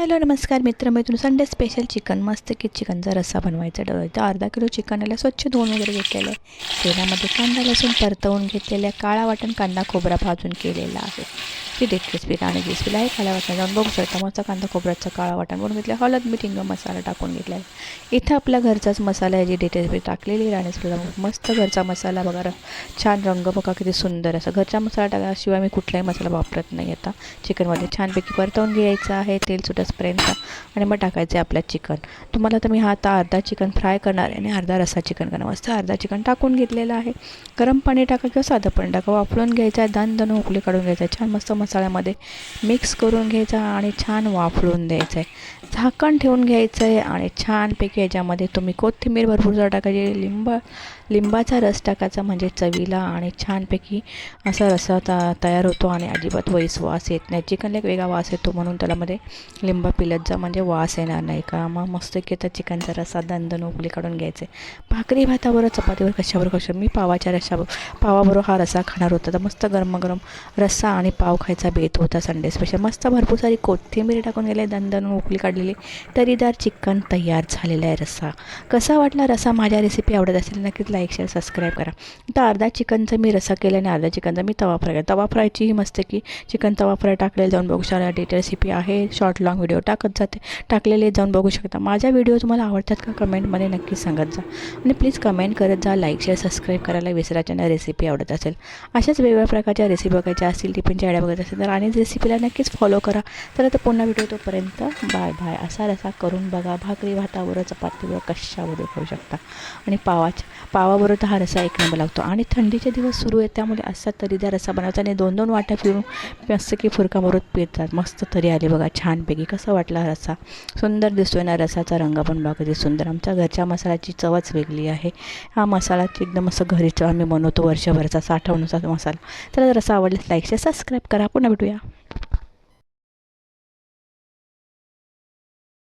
Hello नमस्कार मित्रमैत्रिणी. Sunday special chicken, मस्त की चिकनचा रस्सा बनवायचा. तर अर्धा किलो चिकनला स्वच्छ धुवून वगैरे घेतलेलं आहे. तेलामध्ये कांदा लसूण परतवून घेतलेला आहे. काळा वाटण कांदा खोबरा भाजून केलेला आहे. ती डेट रेसिपी आणि रेसिपीला आहे. काळा वाटण जाऊन बघू शकता. मस्त कांदा खोबऱ्याचा काळा वाटण बनवून घेतलं. हळद मीठ हिंग मसाला टाकून घेतला आहे. इथं आपला घरचाच मसाला आहे. जी डेट रेसिपी टाकलेली राहण्यासाठी मस्त घरचा मसाला बघा. छान रंग बघा किती सुंदर असं. घरचा मसाला टाकल्याशिवाय मी कुठलाही मसाला वापरत नाही. आता चिकनमध्ये छानपैकी परतवून घ्यायचं आहे तेल सुटेपर्यंत आणि मग टाकायचं आहे आपलं चिकन. तुम्हाला तर मी हा आता अर्धा चिकन फ्राय करणार आहे आणि अर्धा रस्सा चिकन करणार. मस्त अर्धा चिकन टाकून घेतलेलं आहे. गरम पाणी टाका किंवा साधं पाणी टाका. वाफळून घ्यायचं आहे. दण उकळी काढून घ्यायचं आहे. छान मस्त मसाल्यामध्ये मिक्स करून घ्यायचा आणि छान वाफळून द्यायचं आहे. झाकण ठेवून घ्यायचं आहे आणि छानपैकी याच्यामध्ये तुम्ही कोथिंबीर भरपूर टाकायची. लिंबाचा रस टाकायचा म्हणजे चवीला आणि छानपैकी असा रस्सा तयार होतो आणि अजिबात वास येत नाही. चिकनला एक वेगळा वास येतो म्हणून त्यालामध्ये लिंबा पिलत जा म्हणजे वास येणार नाही का. मग मस्त की आता चिकनचा रस्सा दण उकळी काढून घ्यायचे. भाकरी भातावर चपातीवर कशावर मी पावाबरोबर हा रस्सा खाणार होता. तर मस्त गरम रस्सा आणि पाव खायचा बेत होता संडे स्पेशल. मस्त भरपूर सारी कोथिंबीर टाकून गेले. दण उकळी काढलेली तरीदार चिकन तयार झालेला आहे. रस्सा कसा वाटला रस्सा? माझ्या रेसिपी आवडत असेल नक्कीच लाईक शेअर सबस्क्राईब करा. आता अर्धा चिकनचा मी रस्सा केला आणि अर्धा चिकनचा मी तवा फ्राय केला. तवा फ्रायची ही मस्त की चिकन तवा फ्राय टाकलेलं जाऊन बघू शकता. डिटेल रेसिपी आहे. शॉर्ट लॉंग व्हिडिओ टाकलेले जाऊन बघू शकता. माझ्या व्हिडिओ तुम्हाला आवडतात का कमेंटमध्ये नक्कीच सांगत जा आणि प्लीज कमेंट करत जा. लाईक शेअर सबस्क्राईब करायला विसरायच्या नाही. रेसिपी आवडत असेल अशाच वेगवेगळ्या प्रकारच्या रेसिपी बघायच्या असतील टिफिनच्या आयडिया बघायच्या असेल तर आणि रेसिपीला नक्कीच फॉलो करा. तर आता पुन्हा व्हिडिओ तोपर्यंत बाय बाय. असा रस्सा करून बघा. भाकरी भातावर चपातीवर कशावर खाऊ शकता आणि पावाबरोबर तर हा रस्सा एक नंबर लागतो. आणि थंडीचे दिवस सुरू आहेत त्यामुळे असा तरीदार रस्सा बनवता आणि 2-2 वाट्या फिरून मस्त की फुरकाबरोबर पितात. मस्त तरी आली बघा छानपैकी. कसा वाटला रस्सा? सुंदर दिसतोय ना. रस्साचा रंग पण बघा किती सुंदर. आमच्या घरच्या मसाल्याची चवच वेगळी आहे. हा मसाला एकदम असं घरीच आम्ही बनवतो वर्षभरचा साठवणीचा मसाला. तर रस्सा आवडल्यास लाईक शेअर सबस्क्राईब करा. पुन्हा भेटूया.